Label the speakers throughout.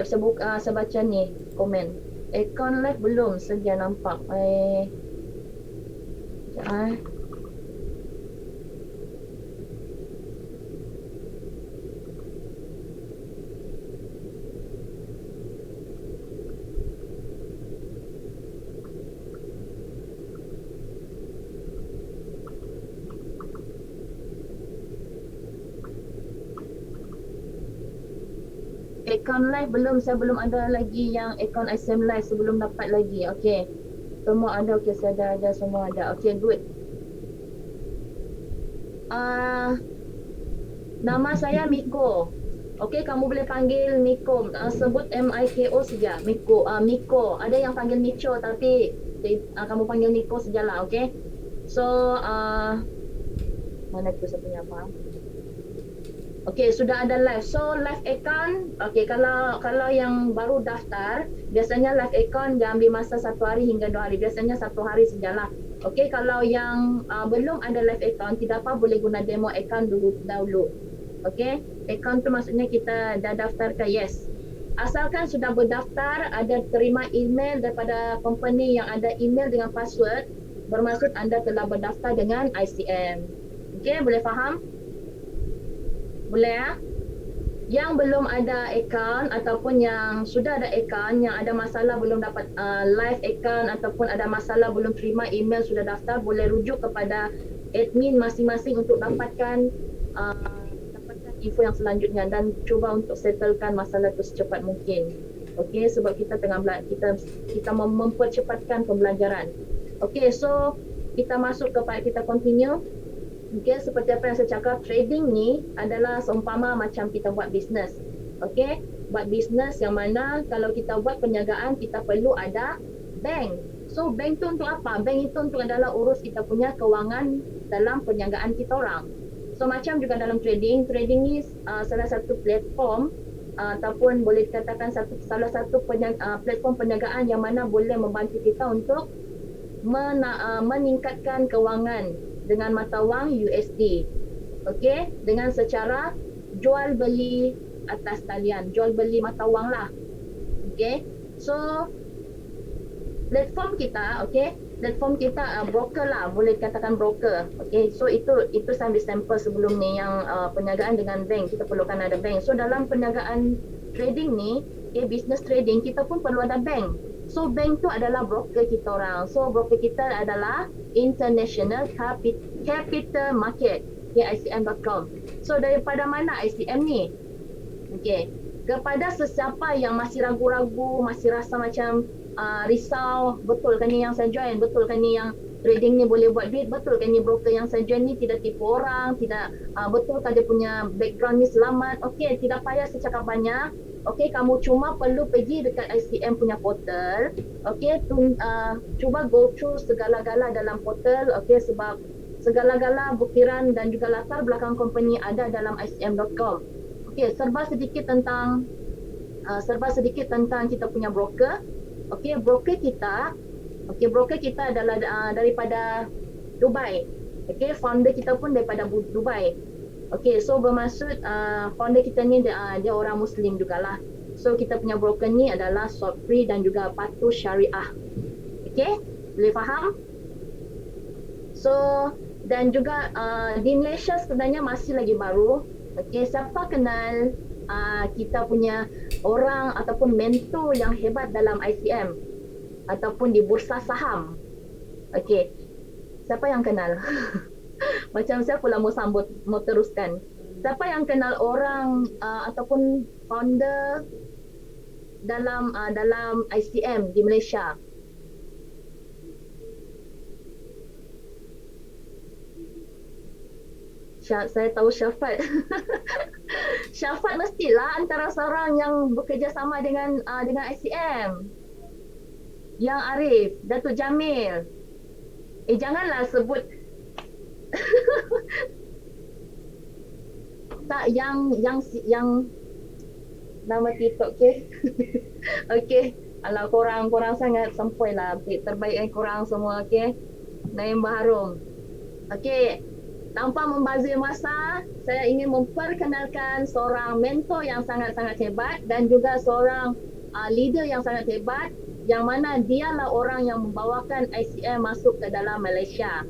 Speaker 1: Saya baca ni komen. Aircon live belum sedia nampak. Sekejap. Aircon live belum, saya belum ada lagi yang aircon ISM live, sebelum dapat lagi. Okey. Semua ada, okey, saya ada semua ada. Okey, good. Nama saya Miko. Okey, kamu boleh panggil Miko. Sebut Miko saja. Miko. Miko. Ada yang panggil Micho tapi kamu panggil Miko sajalah, okey? So, mana tu saya punya apa? Okey, sudah ada live. So, live account, okey, kalau yang baru daftar, biasanya live account dia ambil masa 1 hari hingga 2 hari. Biasanya 1 hari sajalah. Okey, kalau yang belum ada live account, tidak apa, boleh guna demo account dahulu. Okey, account tu maksudnya kita dah daftar ke yes. Asalkan sudah berdaftar, ada terima email daripada company yang ada email dengan password, bermaksud anda telah berdaftar dengan ICM. Okey, boleh faham? Boleh ya? Yang belum ada account ataupun yang sudah ada account, yang ada masalah belum dapat live account ataupun ada masalah belum terima email sudah daftar, boleh rujuk kepada admin masing-masing untuk dapatkan info yang selanjutnya dan cuba untuk settlekan masalah itu secepat mungkin. Okey, sebab kita tengah kita mempercepatkan pembelajaran. Okey, so kita masuk kepada kita continue. Okay, seperti apa yang saya cakap, trading ni adalah seumpama macam kita buat bisnes. Okay, buat bisnes yang mana kalau kita buat perniagaan, kita perlu ada bank. So, bank tu untuk apa? Bank itu untuk adalah urus kita punya kewangan dalam perniagaan kita orang. So, macam juga dalam trading, trading ni salah satu platform ataupun boleh dikatakan salah satu platform perniagaan yang mana boleh membantu kita untuk meningkatkan kewangan dengan mata wang USD. Okey, dengan secara jual beli atas talian, jual beli mata wang lah. Okey. So platform kita, okey, platform kita broker lah, boleh dikatakan broker. Okey, so itu saya ambil sampel sebelum ni yang perniagaan dengan bank, kita perlukan ada bank. So dalam perniagaan trading ni, business trading, kita pun perlu ada bank. So bank tu adalah broker kita orang. So broker kita adalah International Capital Market, ICM.com. So daripada mana ICM ni? Okey, kepada sesiapa yang masih ragu-ragu, masih rasa macam risau, betul kan ni yang saya join, betul kan ni yang trading ni boleh buat duit, betul kan ni broker yang saya join ni tidak tipu orang, tidak betul kan dia punya background ni selamat. Okey, tidak payah saya cakap banyak. Okey, kamu cuma perlu pergi dekat ICM punya portal. Okey, cuba go through segala-gala dalam portal. Okey, sebab segala-gala bukiran dan juga latar belakang company ada dalam ICM.com. Okey, serba sedikit tentang kita punya broker. Okey, broker kita adalah daripada Dubai. Okey, founder kita pun daripada Dubai. Okey, so bermaksud founder kita ni dia orang Muslim jugalah. So kita punya broker ni adalah Swapfree dan juga Patuh Syariah. Okey, boleh faham? So dan juga di Malaysia sebenarnya masih lagi baru. Okey, siapa kenal kita punya orang ataupun mentor yang hebat dalam ICM ataupun di bursa saham? Okey, siapa yang kenal? Macam saya pula mau teruskan. Siapa yang kenal orang ataupun founder dalam ICM di Malaysia? Saya tahu Syafat. Syafat mestilah antara seorang yang bekerja sama dengan ICM. Yang Arif, Datuk Jamil. Janganlah sebut tak yang nama TikTok, okey. Okey, alah korang sangat sempoi lah. Terbaik korang semua, okey. Naim Baharum. Okey. Tanpa membazir masa, saya ingin memperkenalkan seorang mentor yang sangat-sangat hebat dan juga seorang leader yang sangat hebat, yang mana dialah orang yang membawakan ICM masuk ke dalam Malaysia.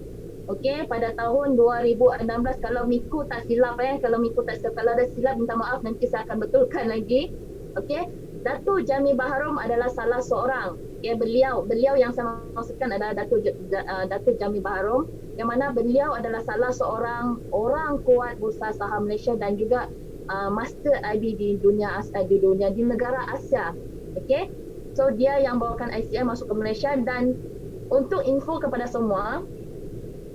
Speaker 1: Okey, pada tahun 2016, kalau Miku tak silap kalau Miku tak silap, kalau ada silap minta maaf, nanti saya akan betulkan lagi. Okey, Datuk Jamil Baharom adalah salah seorang. Beliau yang saya maksudkan adalah Datuk Jamil Baharom, yang mana beliau adalah salah seorang orang kuat Bursa Saham Malaysia dan juga master IB di negara Asia. Okey. So dia yang bawakan ICM masuk ke Malaysia. Dan untuk info kepada semua,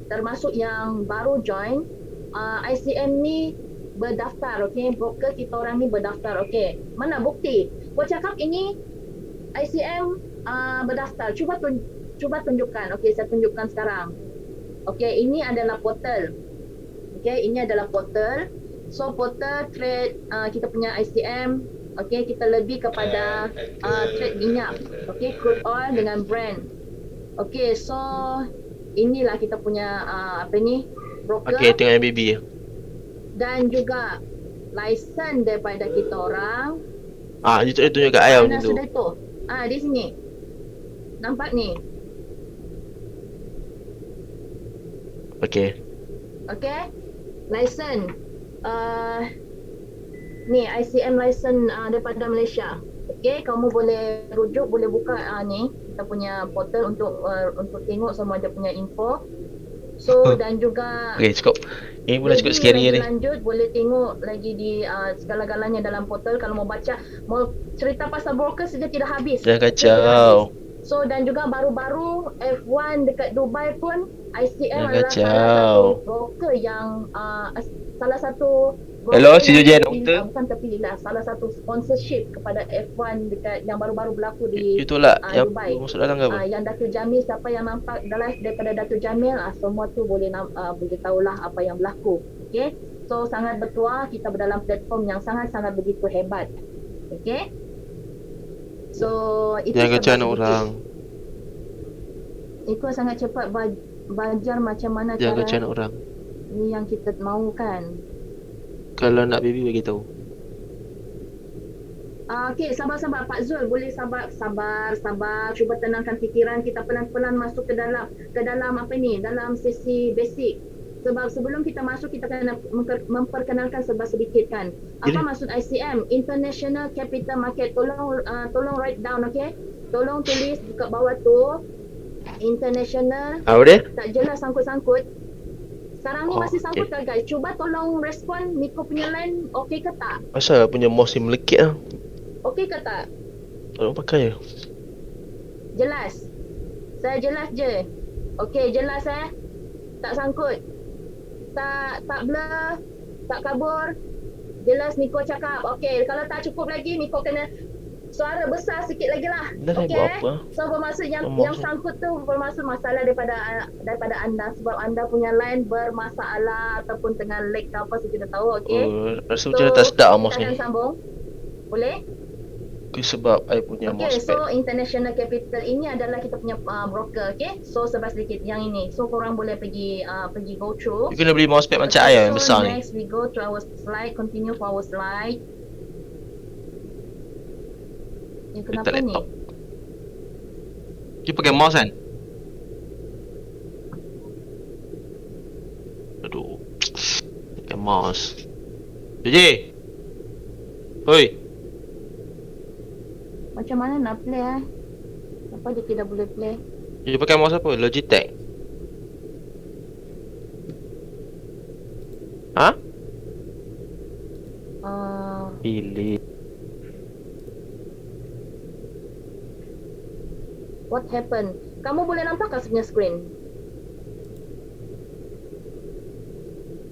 Speaker 1: termasuk yang baru join, ICM ni berdaftar, okey. Broker kita orang ni berdaftar, okey. Mana bukti? Kau cakap ini ICM berdaftar. Cuba tunjukkan. Okey, saya tunjukkan sekarang. Okey, ini adalah portal. Okey, ini adalah portal. So portal trade kita punya ICM. Okey, kita lebih kepada trade minyak. Okey, crude oil dengan Brent. Okey, so inilah kita punya broker.
Speaker 2: Okey, tengok MBB.
Speaker 1: Dan juga license daripada kita orang.
Speaker 2: Dia tunjuk kat ayam
Speaker 1: Mana
Speaker 2: tu.
Speaker 1: sudah tu? Di sini. Nampak ni.
Speaker 2: Okey.
Speaker 1: Okay, license. Ni ICM license daripada Malaysia. Okay, kamu boleh rujuk, boleh buka ni kita punya portal untuk tengok semua dia punya info. So dan juga
Speaker 2: Okey, cukup. Ini pun dah cukup scary ni.
Speaker 1: Lanjut boleh tengok lagi di segala-galanya dalam portal. Kalau mau baca, mau cerita pasal broker saja tidak habis.
Speaker 2: Jangan kacau.
Speaker 1: So dan juga baru-baru F1 dekat Dubai pun ICM
Speaker 2: Jangan
Speaker 1: adalah
Speaker 2: kacau.
Speaker 1: salah satu broker yang salah satu
Speaker 2: Hello, si Jojen doktor.
Speaker 1: bukan terpilih lah, salah satu sponsorship kepada F1 dekat yang baru-baru berlaku di
Speaker 2: Itulah yang
Speaker 1: Dubai.
Speaker 2: masuk dalam ke apa?
Speaker 1: Yang Datuk Jamil, siapa yang nampak daripada Datuk Jamil, semua tu boleh tahulah apa yang berlaku. Okay, so sangat bertuah kita berdalam platform yang sangat-sangat begitu hebat. Okay, so itu
Speaker 2: Jangan kacau anak orang.
Speaker 1: Ikut sangat cepat belajar macam mana
Speaker 2: Jangan
Speaker 1: cara
Speaker 2: kacau anak orang.
Speaker 1: ni yang kita mahukan.
Speaker 2: Kalau nak baby bagi tahu.
Speaker 1: Okey, sabar Pak Zul, boleh sabar. Cuba tenangkan fikiran kita, pelan-pelan masuk ke dalam dalam sesi basic. Sebab sebelum kita masuk, kita kena memperkenalkan sedikit kan. Apa maksud ICM? International Capital Market. Tolong write down, okey? Tolong tulis dekat bawah tu. International.
Speaker 2: Apa dia?
Speaker 1: Tak jelas sangkut-sangkut. Sekarang ni masih sangkut
Speaker 2: okay.
Speaker 1: tak guys? Cuba tolong respon Miko punya line okey ke tak?
Speaker 2: Asal punya mouse ni melekit lah.
Speaker 1: Okey ke tak?
Speaker 2: Tolong pakai je.
Speaker 1: Jelas? Saya jelas je. Okey, jelas tak sangkut. Tak blur, tak kabur. Jelas Miko cakap. Okey, kalau tak cukup lagi Miko kena suara besar sikit lagi lah.
Speaker 2: Okey.
Speaker 1: So bermaksud yang sangkut tu bermaksud masalah daripada anda, sebab anda punya line bermasalah ataupun tengah lag ke apa, saya tidak tahu. Okey.
Speaker 2: Rasa macam tak sedap mouse ni.
Speaker 1: Kita akan sambung. Boleh?
Speaker 2: Sebab I punya mouse pad.
Speaker 1: So International Capital ini adalah kita punya broker. Okay, so sebab sedikit yang ini, so korang boleh pergi go through.
Speaker 2: You kena beli mouse pad macam I yang besar ni.
Speaker 1: Next we go to our slide, continue for our slide. Kenapa ni?
Speaker 2: Dia pakai mouse kan? Aduh, pakai mouse. JJ, hoi.
Speaker 1: Macam mana nak play Kenapa dia tidak boleh play?
Speaker 2: Dia pakai mouse apa? Logitech. Ha? Pilih.
Speaker 1: What happened? Kamu boleh nampak kat sebenarnya screen?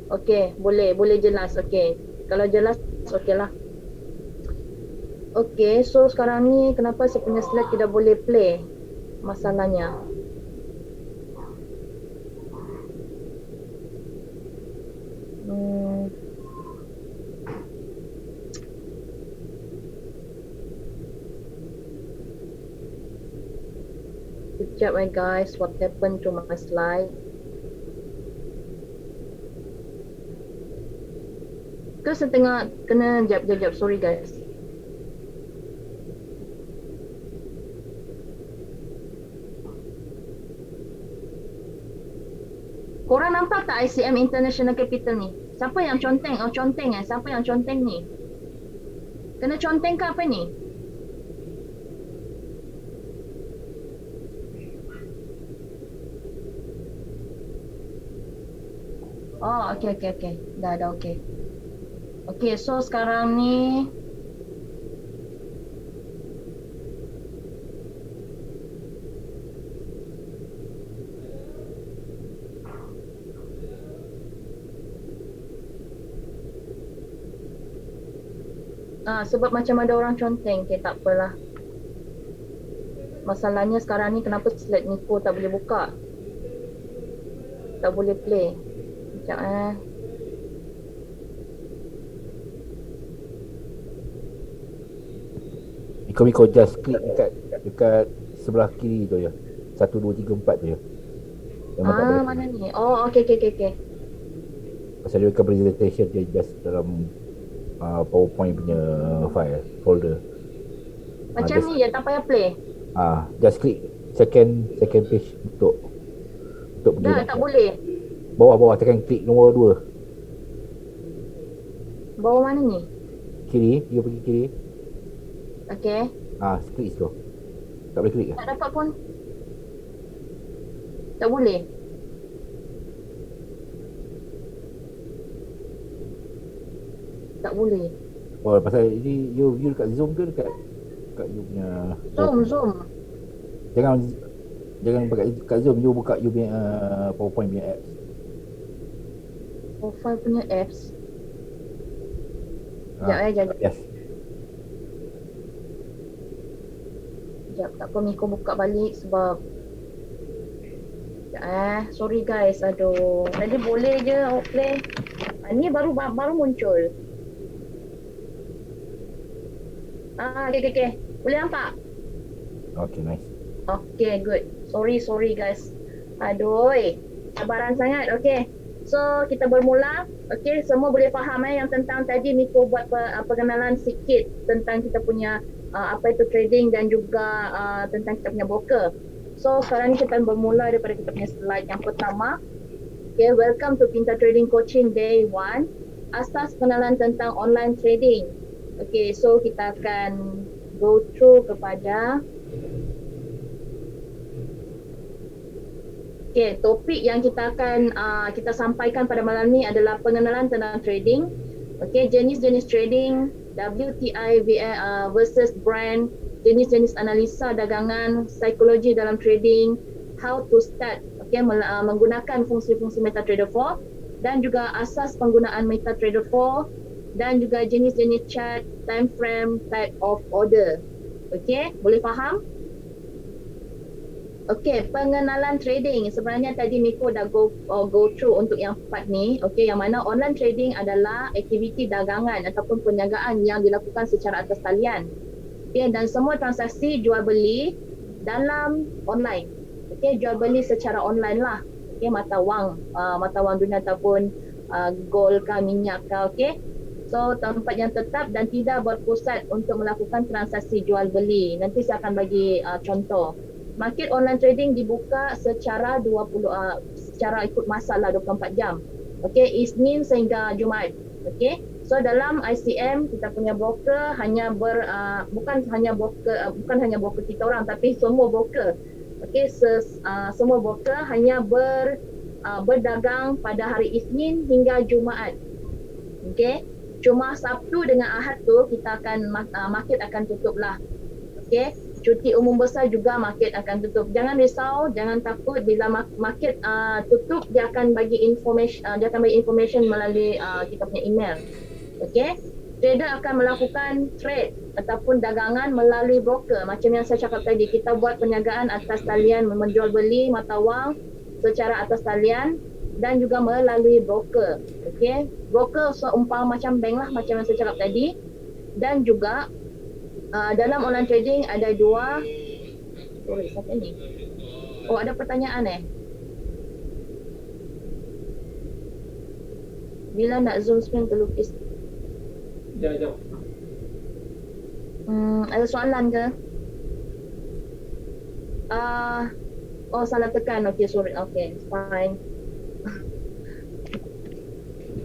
Speaker 1: Okey, boleh jelas. Okey. Kalau jelas okey lah. Okey, so sekarang ni kenapa saya punya slide tidak boleh play? Masalahnya. Sekejap guys, what happened to my slide? tu setengah kena jap. Sorry guys. Korang nampak tak ICM International Capital ni? Siapa yang conteng? Oh, conteng eh. Siapa yang conteng ni? Kena conteng ke apa ni? Oh, okey. Dah okey. Okey, so sekarang ni sebab macam ada orang conteng. Okay, tak apalah. Masalahnya sekarang ni kenapa slide Nico tak boleh buka? Tak boleh play. Sekejap
Speaker 3: Miko just klik dekat sebelah kiri tu ya. 1 2 3 4 tu ya. Memang tak boleh.
Speaker 1: Mana ni? Oh, okey.
Speaker 3: Pasal dia bukan presentation, dia just dalam PowerPoint punya file folder.
Speaker 1: Macam ni je, tak payah play.
Speaker 3: Just klik second page untuk pergi.
Speaker 1: Dah, tak boleh.
Speaker 3: Bawah tekan klik nombor 2.
Speaker 1: Bawah mana ni?
Speaker 3: Kiri, dia pergi kiri.
Speaker 1: Okey.
Speaker 3: Klik situ. Tak boleh klik ke?
Speaker 1: Tak dapat pun. Tak boleh. Tak boleh.
Speaker 3: Oh, pasal ini you dekat Zoom ke dekat you punya
Speaker 1: Zoom.
Speaker 3: Jangan dekat Zoom, you buka you punya PowerPoint punya apps.
Speaker 1: Profile punya apps. Sekejap.
Speaker 3: Yes.
Speaker 1: Sekejap, tak apa Miko buka balik sebab sorry guys, aduh. Tadi boleh je play. Ni baru muncul. Okay. Boleh nampak?
Speaker 3: Okay, nice.
Speaker 1: Okay, good. Sorry guys. Aduh, sabaran sangat. Okay. So, kita bermula. Okay, semua boleh faham yang tentang tadi Miko buat perkenalan sikit tentang kita punya apa itu trading dan juga tentang kita punya broker. So, sekarang ni kita bermula daripada kita punya slide yang pertama. Okay, welcome to Pintar Trading Coaching Day 1. Asas pengenalan tentang online trading. Okay, so kita akan go through kepada topik yang kita akan kita sampaikan pada malam ni adalah pengenalan tentang trading. Jenis-jenis trading, WTI versus brand, jenis-jenis analisa dagangan, psikologi dalam trading, how to start menggunakan fungsi-fungsi MetaTrader 4 dan juga asas penggunaan MetaTrader 4 dan juga jenis-jenis chart, time frame, type of order. Boleh faham? Pengenalan trading. Sebenarnya tadi Miko dah go through untuk yang part ni. Yang mana online trading adalah aktiviti dagangan ataupun perniagaan yang dilakukan secara atas talian. Dan semua transaksi jual beli dalam online. Jual beli secara online lah. Mata wang dunia ataupun gold ke minyak ke. So tempat yang tetap dan tidak berpusat untuk melakukan transaksi jual beli. Nanti saya akan bagi contoh. Market online trading dibuka secara secara ikut masa lah 24 jam. Isnin sehingga Jumaat. So dalam ICM kita punya broker hanya bukan hanya broker kita orang tapi semua broker. Semua broker hanya berdagang pada hari Isnin hingga Jumaat. Cuma Sabtu dengan Ahad tu kita akan market akan tutup lah. Cuti umum besar juga market akan tutup. Jangan risau, jangan takut bila market tutup dia akan bagi information melalui kita punya email. Trader akan melakukan trade ataupun dagangan melalui broker. Macam yang saya cakap tadi, kita buat perniagaan atas talian, menjual beli mata wang secara atas talian dan juga melalui broker. Broker seumpama macam bank lah, macam yang saya cakap tadi. Dan juga dalam online trading ada dua. Siapa ni? Ada pertanyaan Bila nak zoom screen terlukis. Ada soalan ke? Oh, salah tekan. Okay, sorry. Okay, fine.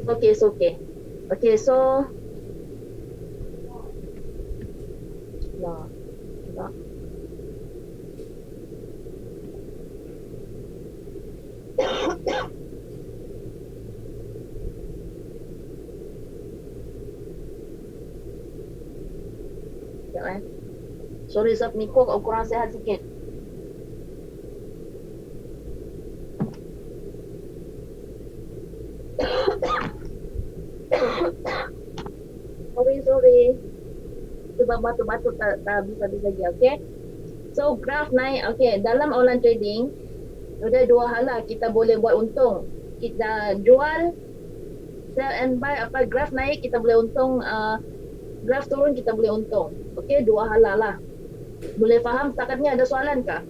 Speaker 1: Okay, it's okay. Okay, so lah, lah. Sekejap, sorry, Zaf, Miko, kau kurang sihat sikit. Sorry. Sebab batuk-batuk tak habis-habis lagi, okay? So, graf naik, okay, dalam online trading, ada dua hal lah kita boleh buat untung. Kita jual, sell and buy, graf naik kita boleh untung, graf turun kita boleh untung. Okay, dua hal lah. Boleh faham? Setakat ni ada soalan kah?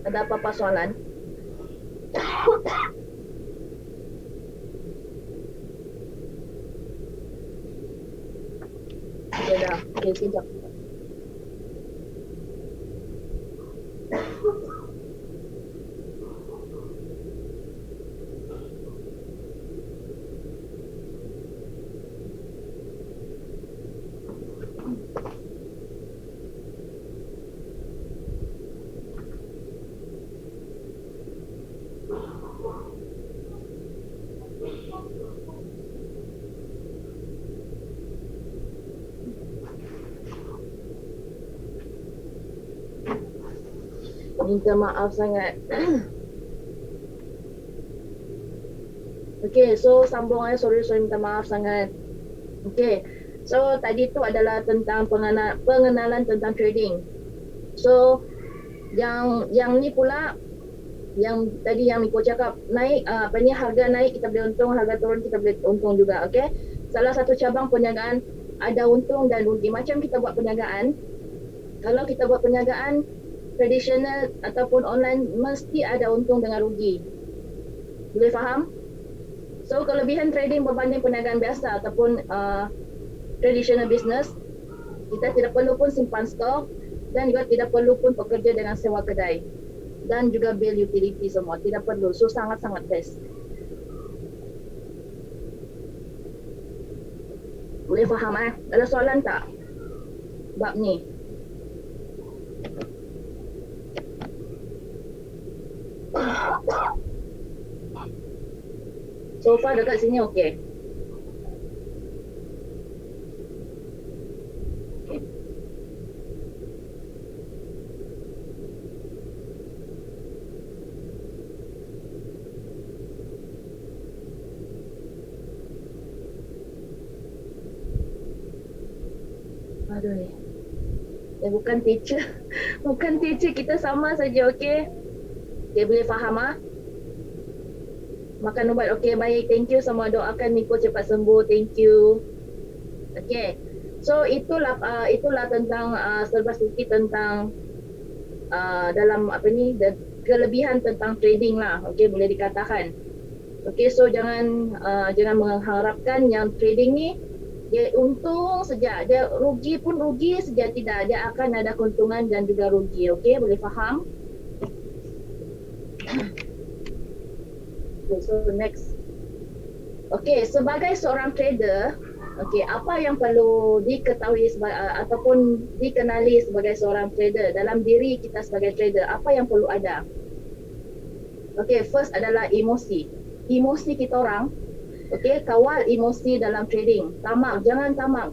Speaker 1: Ada apa-apa soalan? Okay dah, okay sekejap. Minta maaf sangat. Okay, so sambung sorry minta maaf sangat. Okay, so tadi tu adalah tentang pengenalan tentang trading. So yang ni pula, yang tadi yang Miko cakap, naik harga naik kita boleh untung, harga turun kita boleh untung juga. Okay, salah satu cabang perniagaan ada untung dan rugi. Macam kita buat perniagaan, kalau kita buat perniagaan tradisional ataupun online, mesti ada untung dengan rugi. Boleh faham? So kelebihan trading berbanding perniagaan biasa ataupun traditional business, kita tidak perlu pun simpan stok dan juga tidak perlu pun bekerja dengan sewa kedai dan juga bil utility semua, tidak perlu. So sangat-sangat best. Boleh faham Ada soalan tak bab ni? So far dekat sini okey. Aduh. Bukan teacher. Bukan teacher, kita sama saja, okey? Okay, boleh faham Makan ubat, okey, baik. Thank you semua, doakan Miko cepat sembuh. Thank you. Okay, so itulah tentang serba sedikit tentang dalam kelebihan tentang trading lah. Okay, boleh dikatakan. Okay, so jangan mengharapkan yang trading ni dia untung saja, dia rugi pun rugi saja, tidak, dia akan ada keuntungan dan juga rugi. Okay, boleh faham? Okay, so next. Okay, sebagai seorang trader, okay, apa yang perlu diketahui ataupun dikenali sebagai seorang trader dalam diri kita sebagai trader, apa yang perlu ada? Okay, first adalah emosi. Emosi kita orang, okay, kawal emosi dalam trading. Tamak, jangan tamak.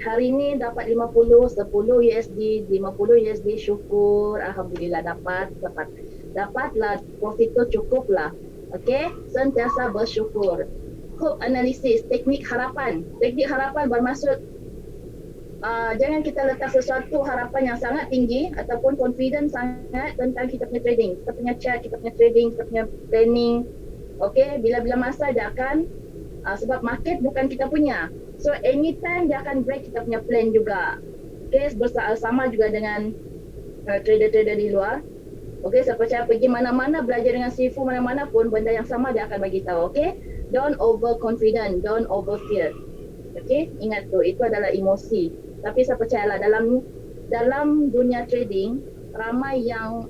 Speaker 1: Hari ni dapat 50, 10 USD, 50 USD, syukur, alhamdulillah dapatlah, profit tu cukup lah. Okay, sentiasa bersyukur. Hope analysis, teknik harapan. Teknik harapan bermaksud jangan kita letak sesuatu harapan yang sangat tinggi ataupun confident sangat tentang kita punya trading. Kita punya chart, kita punya trading, kita punya planning. Okay, bila-bila masa dia akan sebab market bukan kita punya. So anytime dia akan break kita punya plan juga. Okay, sama juga dengan trader-trader di luar. Okay, siapa pergi mana-mana, belajar dengan Sifu mana-mana pun, benda yang sama dia akan bagi tahu. Okay, don't overconfident, don't overfear. Okay, ingat tu, itu adalah emosi. Tapi saya percayalah dalam dunia trading ramai yang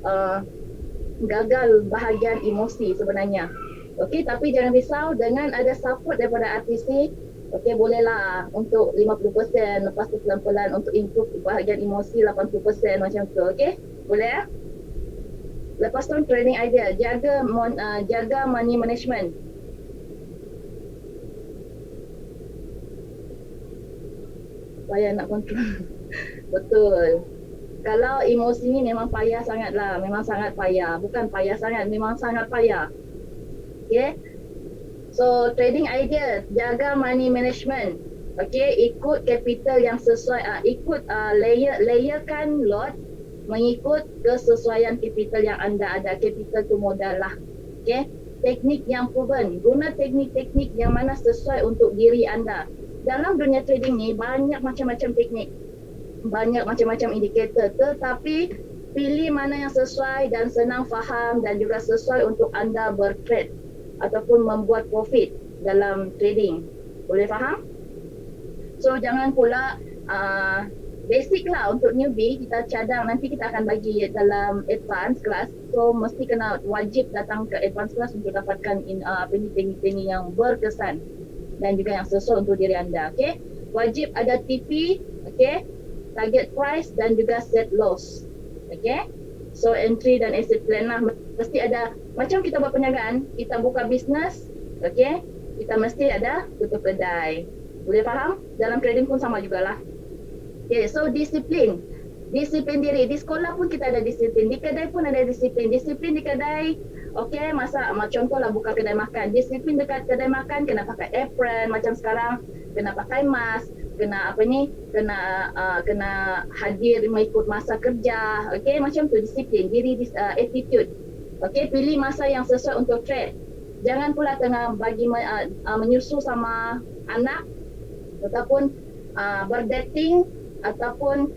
Speaker 1: gagal bahagian emosi sebenarnya. Okey, tapi jangan risau, dengan ada support daripada RTC, okey, bolehlah untuk 50%, lepas tu pelan-pelan untuk improve bahagian emosi 80% macam tu. Okey, boleh ya? Lepas tu trading idea, jaga money management. Payah nak kontrol. Betul. Kalau emosi ni memang payah sangat lah, memang sangat payah. Bukan payah sangat, memang sangat payah. Okay. So trading idea, jaga money management. Okay, ikut capital yang sesuai, layerkan lot mengikut kesesuaian capital yang anda ada. Capital tu modal lah. Okay. Teknik yang proven, guna teknik-teknik yang mana sesuai untuk diri anda. Dalam dunia trading ni banyak macam-macam teknik, banyak macam-macam indikator, tetapi pilih mana yang sesuai dan senang faham dan juga sesuai untuk anda bertrade ataupun membuat profit dalam trading. Boleh faham? So jangan pula basic lah untuk newbie kita cadang, nanti kita akan bagi dalam advance class. So mesti kena wajib datang ke advance class untuk dapatkan teknik-teknik yang berkesan dan juga yang sesuai untuk diri anda. Okay, wajib ada TP, okay, target price dan juga set loss. Okay, so entry dan exit plan lah mesti ada. Macam kita buat perniagaan, kita buka bisnes, okay, kita mesti ada tutup kedai. Boleh faham? Dalam trading pun sama jugalah. Okay, so disiplin diri. Di sekolah pun kita ada disiplin, di kedai pun ada disiplin di kedai. Okey, contohlah buka kedai makan. Disiplin dekat kedai makan, kena pakai apron macam sekarang, kena pakai mask, kena hadir mengikut masa kerja. Okey, macam tu disiplin diri, attitude. Okey, pilih masa yang sesuai untuk trade. Jangan pula tengah menyusu sama anak ataupun berdating ataupun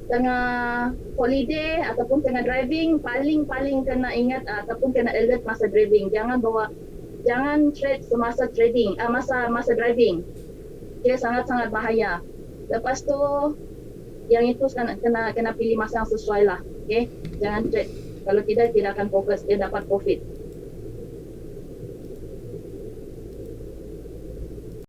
Speaker 1: tengah holiday ataupun tengah driving. Paling kena ingat ataupun kena alert masa driving. Jangan trade semasa trading, masa driving. Dia sangat-sangat bahaya. Lepas tu yang itu kena pilih masa yang sesuai lah. Okay, jangan trade, kalau tidak akan fokus, dia dapat profit.